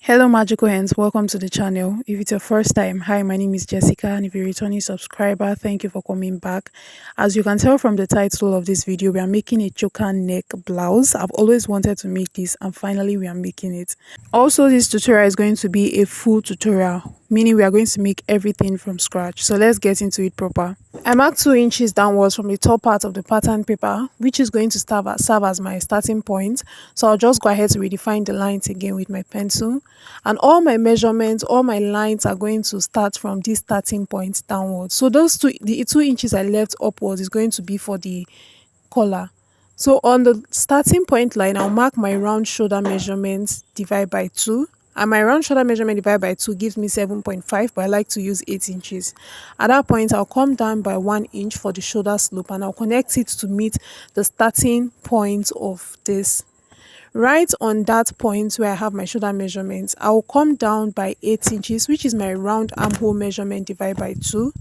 Hello, magical hands. Welcome to the channel. If it's your first time, hi, my name is Jessica, and if you're a returning subscriber, thank you for coming back. As you can tell from the title of this video, we are making a choker neck blouse. I've always wanted to make this, and finally, we are making it. Also, this tutorial is going to be a full tutorial, meaning we are going to make everything from scratch. So let's get into it proper. I marked 2 inches downwards from the top part of the pattern paper, which is going to serve as my starting point. So I'll just go ahead to redefine the lines again with my pencil. And all my measurements, all my lines are going to start from this starting point downwards. So the 2 inches I left upwards is going to be for the collar. So on the starting point line, I'll mark my round shoulder measurement divide by 2. And my round shoulder measurement divided by 2 gives me 7.5, but I like to use 8 inches. At that point, I'll come down by 1 inch for the shoulder slope, and I'll connect it to meet the starting point of this. Right on that point where I have my shoulder measurements, I will come down by 8 inches, which is my round armhole measurement divided by 2.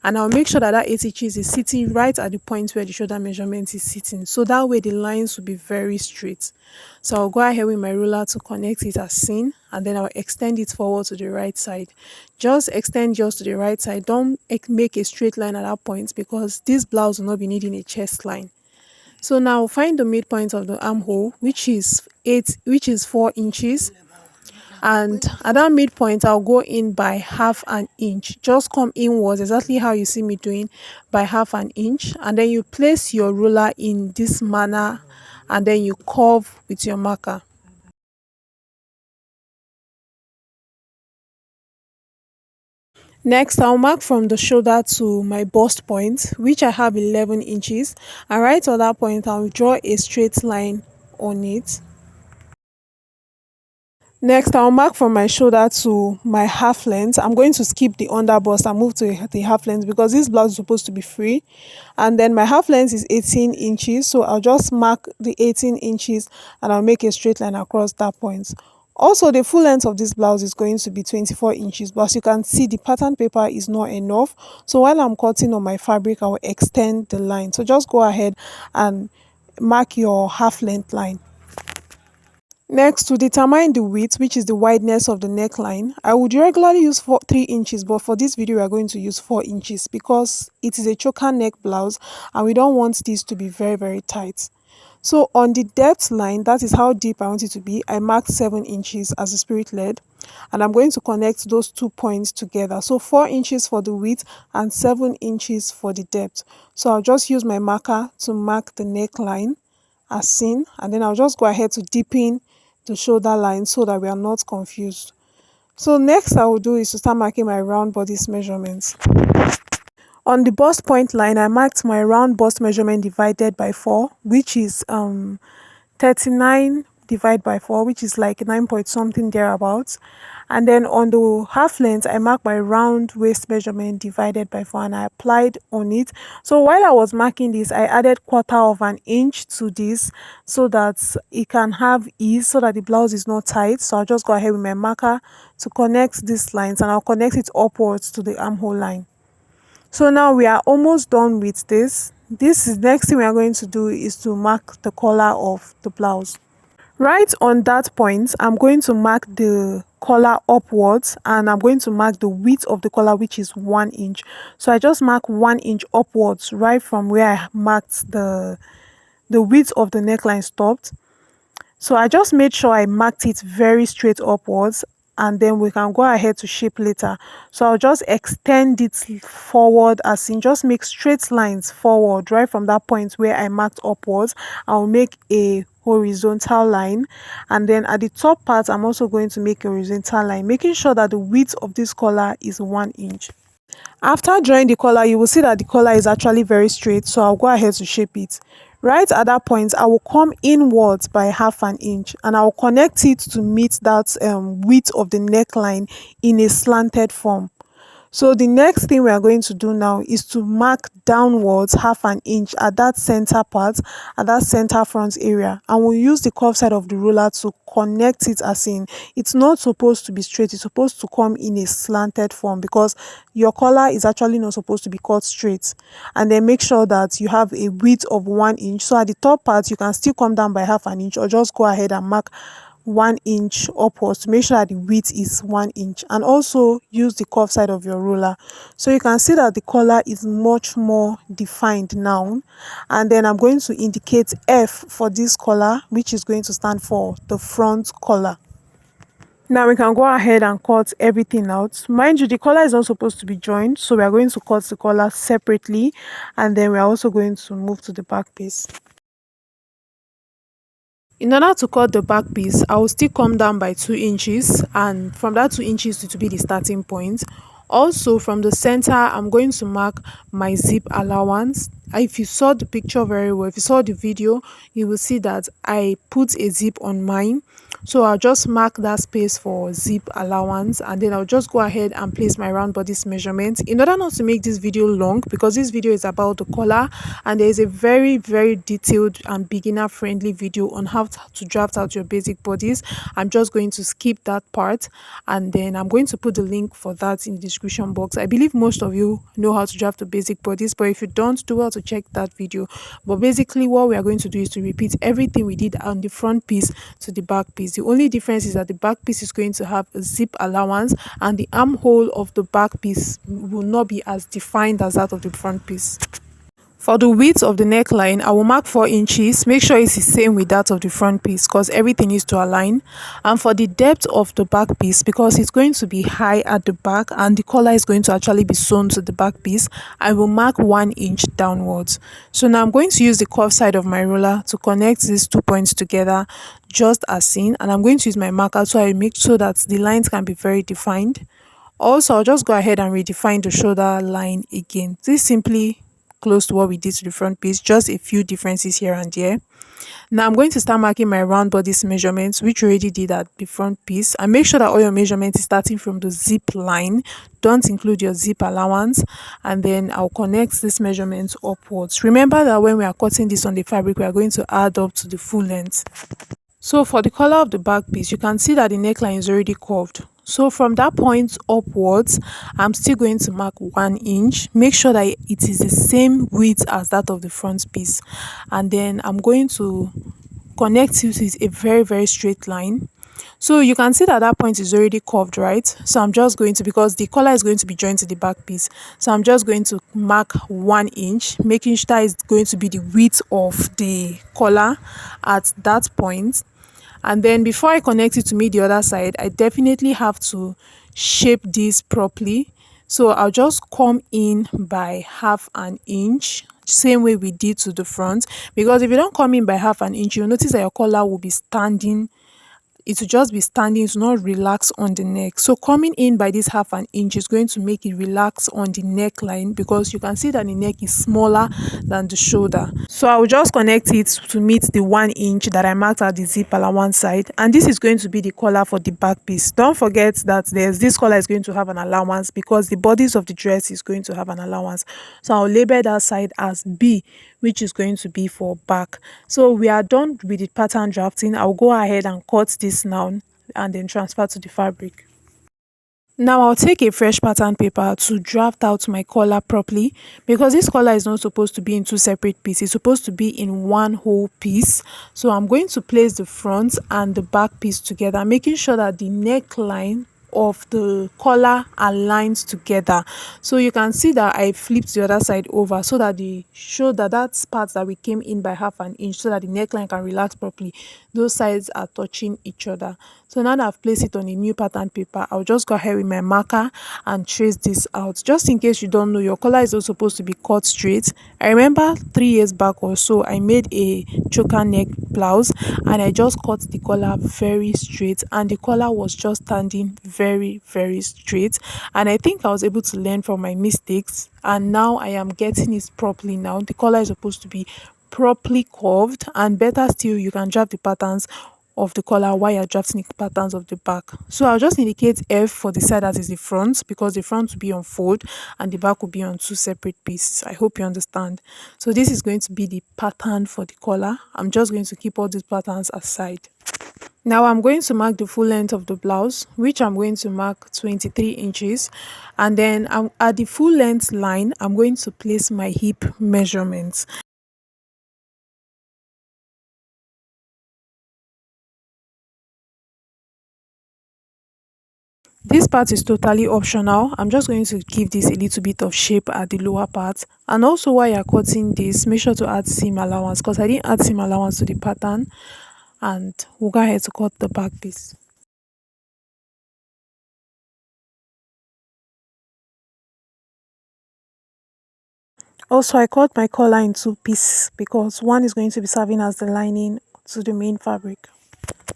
And I'll make sure that that 8 inches is sitting right at the point where the shoulder measurement is sitting. So that way the lines will be very straight. So I'll go ahead with my ruler to connect it as seen, and then I'll extend it forward to the right side. Just extend yours to the right side. Don't make a straight line at that point, because this blouse will not be needing a chest line. So now find the midpoint of the armhole, which is 4 inches, and at that midpoint I'll go in by half an inch. Just come inwards exactly how you see me doing, by half an inch, and then you place your ruler in this manner, and then you curve with your marker. Next, I'll mark from the shoulder to my bust point, which I have 11 inches, and right on that point I'll draw a straight line on it. Next, I'll mark from my shoulder to my half length. I'm going to skip the under bust and move to the half length, because this blouse is supposed to be free. And then my half length is 18 inches, so I'll just mark the 18 inches and I'll make a straight line across that point. Also, the full length of this blouse is going to be 24 inches, but as you can see, the pattern paper is not enough. So while I'm cutting on my fabric, I will extend the line. So just go ahead and mark your half length line. Next, to determine the width, which is the wideness of the neckline, I would regularly use 3 inches, but for this video we are going to use 4 inches because it is a choker neck blouse and we don't want this to be very tight. So on the depth line, that is how deep I want it to be, I marked 7 inches as the spirit led, and I'm going to connect those 2 points together. So 4 inches for the width and 7 inches for the depth. So I'll just use my marker to mark the neckline as seen, and then I'll just go ahead to deepen the shoulder line so that we are not confused. So next I will do is to start marking my round bodice measurements. On the bust point line, I marked my round bust measurement divided by 4, which is 39 divided by 4, which is like 9 point something thereabouts. And then on the half length, I marked my round waist measurement divided by 4, and I applied on it. So while I was marking this, I added 1/4 of an inch to this so that it can have ease, so that the blouse is not tight. So I'll just go ahead with my marker to connect these lines, and I'll connect it upwards to the armhole line. So now we are almost done with this. Next thing we are going to do is to mark the collar of the blouse. Right on that point, I'm going to mark the collar upwards, and I'm going to mark the width of the collar, which is 1 inch. So I just mark 1 inch upwards right from where I marked the width of the neckline stopped. So I just made sure I marked it very straight upwards, and then we can go ahead to shape later. So I'll just extend it forward, as in just make straight lines forward right from that point where I marked upwards. I'll make a horizontal line, and then at the top part I'm also going to make a horizontal line, making sure that the width of this collar is 1 inch. After drawing the collar, you will see that the collar is actually very straight, so I'll go ahead to shape it. Right at that point, I will come inwards by half an inch, and I will connect it to meet that width of the neckline in a slanted form. So the next thing we are going to do now is to mark downwards half an inch at that center part, at that center front area, and we'll use the curved side of the ruler to connect it, as in it's not supposed to be straight, it's supposed to come in a slanted form, because your collar is actually not supposed to be cut straight. And then make sure that you have a width of 1 inch, so at the top part you can still come down by half an inch, or just go ahead and mark 1 inch upwards to make sure that the width is 1 inch, and also use the curve side of your ruler. So you can see that the collar is much more defined now. And then I'm going to indicate F for this collar, which is going to stand for the front collar. Now we can go ahead and cut everything out. Mind you, the collar is not supposed to be joined, so we are going to cut the collar separately, and then we are also going to move to the back piece. In order to cut the back piece, I will still come down by 2 inches, and from that 2 inches to be the starting point. Also from the center, I'm going to mark my zip allowance. If you saw the picture very well, if you saw the video, you will see that I put a zip on mine. So I'll just mark that space for zip allowance, and then I'll just go ahead and place my round bodice measurement. In order not to make this video long, because this video is about the collar, and there is a very detailed and beginner friendly video on how to draft out your basic bodice, I'm just going to skip that part, and then I'm going to put the link for that in the description box. I believe most of you know how to draft a basic bodice, but if you don't, do well to check that video. But basically what we are going to do is to repeat everything we did on the front piece to the back piece. The only difference is that the back piece is going to have a zip allowance, and the armhole of the back piece will not be as defined as that of the front piece. For the width of the neckline, I will mark 4 inches. Make sure it's the same with that of the front piece, because everything needs to align. And for the depth of the back piece, because it's going to be high at the back and the collar is going to actually be sewn to the back piece, I will mark 1 inch downwards. So now I'm going to use the curved side of my ruler to connect these 2 points together, just as seen. And I'm going to use my marker so I make sure that the lines can be very defined. Also, I'll just go ahead and redefine the shoulder line again. This is simply close to what we did to the front piece, just a few differences here and there. Now I'm going to start marking my round bodice measurements, which we already did at the front piece, and make sure that all your measurements is starting from the zip line. Don't include your zip allowance, and then I'll connect these measurements upwards. Remember that when we are cutting this on the fabric, we are going to add up to the full length. So for the collar of the back piece, you can see that the neckline is already curved. So from that point upwards, I'm still going to mark 1 inch. Make sure that it is the same width as that of the front piece. And then I'm going to connect it with a very straight line. So you can see that that point is already curved, right? So I'm just going to, because the collar is going to be joined to the back piece, so I'm just going to mark 1 inch, making sure that it's going to be the width of the collar at that point. And then before I connect it to meet the other side, I definitely have to shape this properly. So I'll just come in by 1/2 inch, same way we did to the front, because if you don't come in by 1/2 inch, you'll notice that your collar will be standing. It will just be standing, it will not relax on the neck. So coming in by this 1/2 inch is going to make it relax on the neckline, because you can see that the neck is smaller than the shoulder. So I will just connect it to meet the 1 inch that I marked at the zip allowance side, and this is going to be the collar for the back piece. Don't forget that this collar is going to have an allowance, because the bodice of the dress is going to have an allowance. So I'll label that side as B, which is going to be for back. So we are done with the pattern drafting. I'll go ahead and cut this now and then transfer to the fabric. Now I'll take a fresh pattern paper to draft out my collar properly, because this collar is not supposed to be in 2 separate pieces. It's supposed to be in one whole piece. So I'm going to place the front and the back piece together, making sure that the neckline of the collar aligns together. So you can see that I flipped the other side over so that the shoulder, that part that we came in by 1/2 inch, so that the neckline can relax properly, those sides are touching each other. So now that I've placed it on a new pattern paper, I'll just go ahead with my marker and trace this out. Just in case you don't know, your collar is not supposed to be cut straight. I remember 3 years back or so, I made a choker neck blouse and I just cut the collar very straight, and the collar was just standing very straight. And I think I was able to learn from my mistakes, and now I am getting it properly. Now the collar is supposed to be properly curved, and better still, you can draft the patterns of the collar while you're drafting the patterns of the back. So I'll just indicate F for the side that is the front, because the front will be on fold and the back will be on 2 separate pieces. I hope you understand. So this is going to be the pattern for the collar. I'm just going to keep all these patterns aside. Now I'm going to mark the full length of the blouse, which I'm going to mark 23 inches, and then at the full length line, I'm going to place my hip measurements. This part is totally optional. I'm just going to give this a little bit of shape at the lower part. And also while you're cutting this, make sure to add seam allowance because I didn't add seam allowance to the pattern. And we'll go ahead to cut the back piece. Also, I cut my collar in two pieces because one is going to be serving as the lining to the main fabric.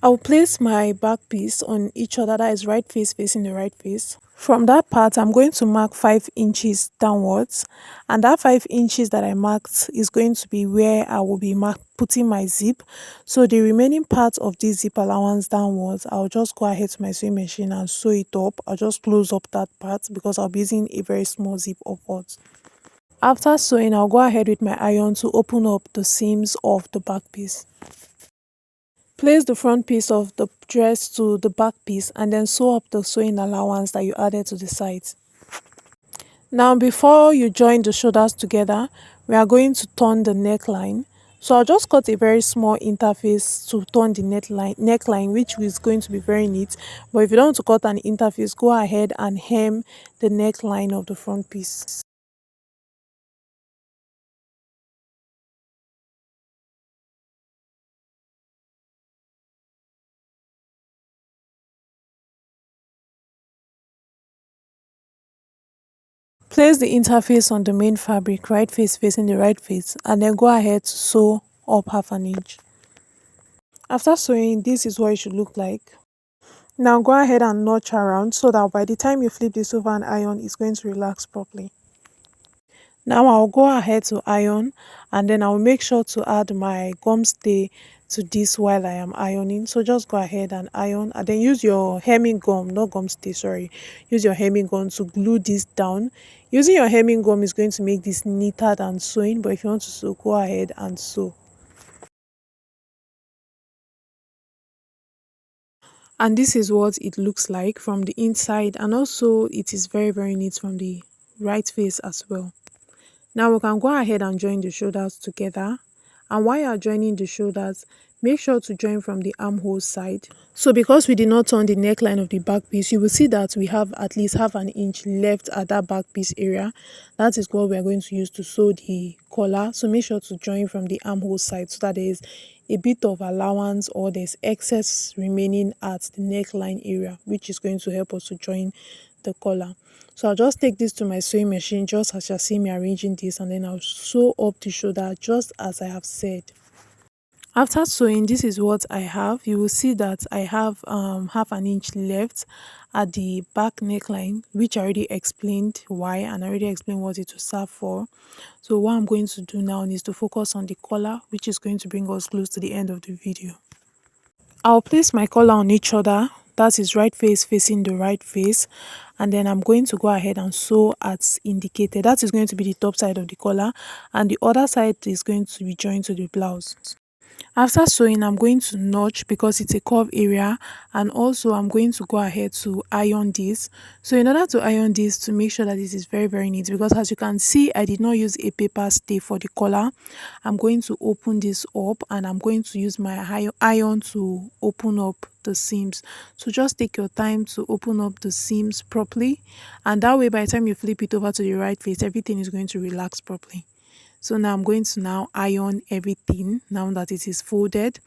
I'll place my back piece on each other, that is right face facing the right face. From that part, I'm going to mark 5 inches downwards, and that 5 inches that I marked is going to be where I will be putting my zip. So the remaining part of this zip allowance downwards, I'll just go ahead to my sewing machine and sew it up. I'll just close up that part because I'll be using a very small zip upwards. After sewing, I'll go ahead with my iron to open up the seams of the back piece. Place the front piece of the dress to the back piece and then sew up the sewing allowance that you added to the sides. Now before you join the shoulders together, we are going to turn the neckline. So I'll just cut a very small interface to turn the neckline, which is going to be very neat. But if you don't want to cut an interface, go ahead and hem the neckline of the front piece. Place the interface on the main fabric, right face facing the right face, and then go ahead to sew up 1/2 inch. After sewing, this is what it should look like. Now go ahead and notch around so that by the time you flip this over and iron, it's going to relax properly. Now I'll go ahead to iron and then I'll make sure to add my gum stay to this while I am ironing. So just go ahead and iron and then use your hemming gum, not gum stay, sorry. Use your hemming gum to glue this down. Using your hemming gum is going to make this neater than sewing, but if you want to sew, go ahead and sew. And this is what it looks like from the inside, and also it is very neat from the right face as well. Now we can go ahead and join the shoulders together, and while you are joining the shoulders, make sure to join from the armhole side. So because we did not turn the neckline of the back piece, you will see that we have at least 1/2 inch left at that back piece area. That is what we are going to use to sew the collar. So make sure to join from the armhole side so that there is a bit of allowance or there's excess remaining at the neckline area, which is going to help us to join the collar. So I'll just take this to my sewing machine just as you see me arranging this, and then I'll sew up the shoulder just as I have said. After sewing, this is what I have. You will see that I have 1/2 inch left at the back neckline, which I already explained why and I already explained what it will serve for. So what I'm going to do now is to focus on the collar, which is going to bring us close to the end of the video. I'll place my collar on each other, that is right face facing the right face, and then I'm going to go ahead and sew as indicated. That is going to be the top side of the collar and the other side is going to be joined to the blouse. After sewing, I'm going to notch because it's a curve area, and also I'm going to go ahead to iron this. So in order to iron this, to make sure that this is very neat, because as you can see I did not use a paper stay for the collar, I'm going to open this up and I'm going to use my iron to open up the seams. So just take your time to open up the seams properly, and that way by the time you flip it over to the right face, everything is going to relax properly. So now I'm going to now iron everything now that it is folded.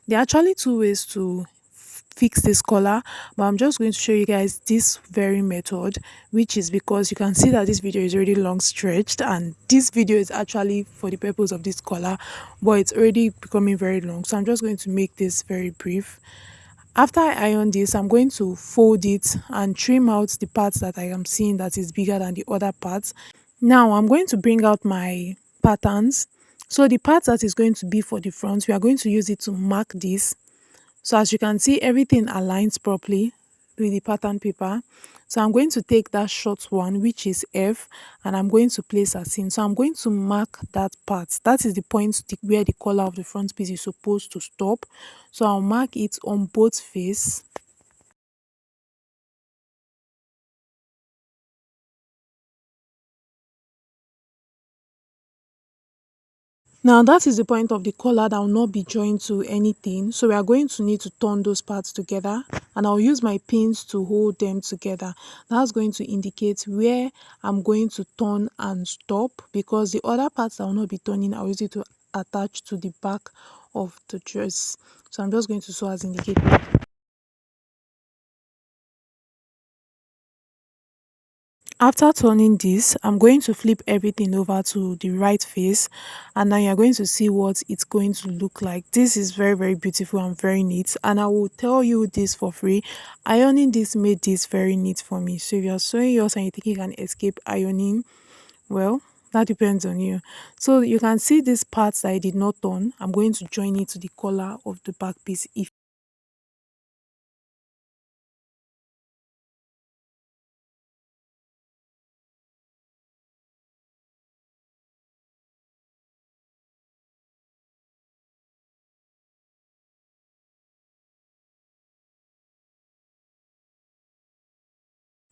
There are actually two ways to fix this collar, but I'm just going to show you guys this very method, which is because you can see that this video is already long stretched, and this video is actually for the purpose of this collar, but it's already becoming very long, so I'm just going to make this very brief. After I iron this, I'm going to fold it and trim out the parts that I am seeing that is bigger than the other parts. Now I'm going to bring out my patterns. So the part that is going to be for the front, we are going to use it to mark this. So as you can see, everything aligns properly with the pattern paper. So I'm going to take that short one, which is F, and I'm going to place as in. So I'm going to mark that part. That is the point where the collar of the front piece is supposed to stop. So I'll mark it on both face. Now that is the point of the collar that will not be joined to anything. So we are going to need to turn those parts together, and I'll use my pins to hold them together. That's going to indicate where I'm going to turn and stop, because the other parts that will not be turning, I'll use it to attach to the back of the dress. So I'm just going to sew as indicated. After turning this, I'm going to flip everything over to the right face, and now you're going to see what it's going to look like. This is very, very beautiful and very neat, and I will tell you this for free. Ironing this made this very neat for me. So if you're sewing yours and you think you can escape ironing, well, that depends on you. So you can see these parts that I did not turn. I'm going to join it to the collar of the back piece. If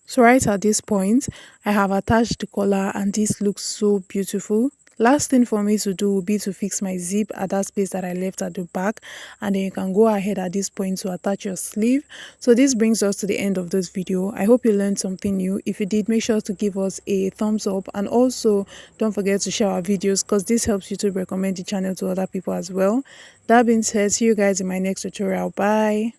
So right at this point, I have attached the collar and this looks so beautiful. Last thing for me to do will be to fix my zip at that space that I left at the back, and then you can go ahead at this point to attach your sleeve. So this brings us to the end of this video. I hope you learned something new. If you did, make sure to give us a thumbs up, and also don't forget to share our videos, because this helps you to recommend the channel to other people as well. That being said, see you guys in my next tutorial. Bye.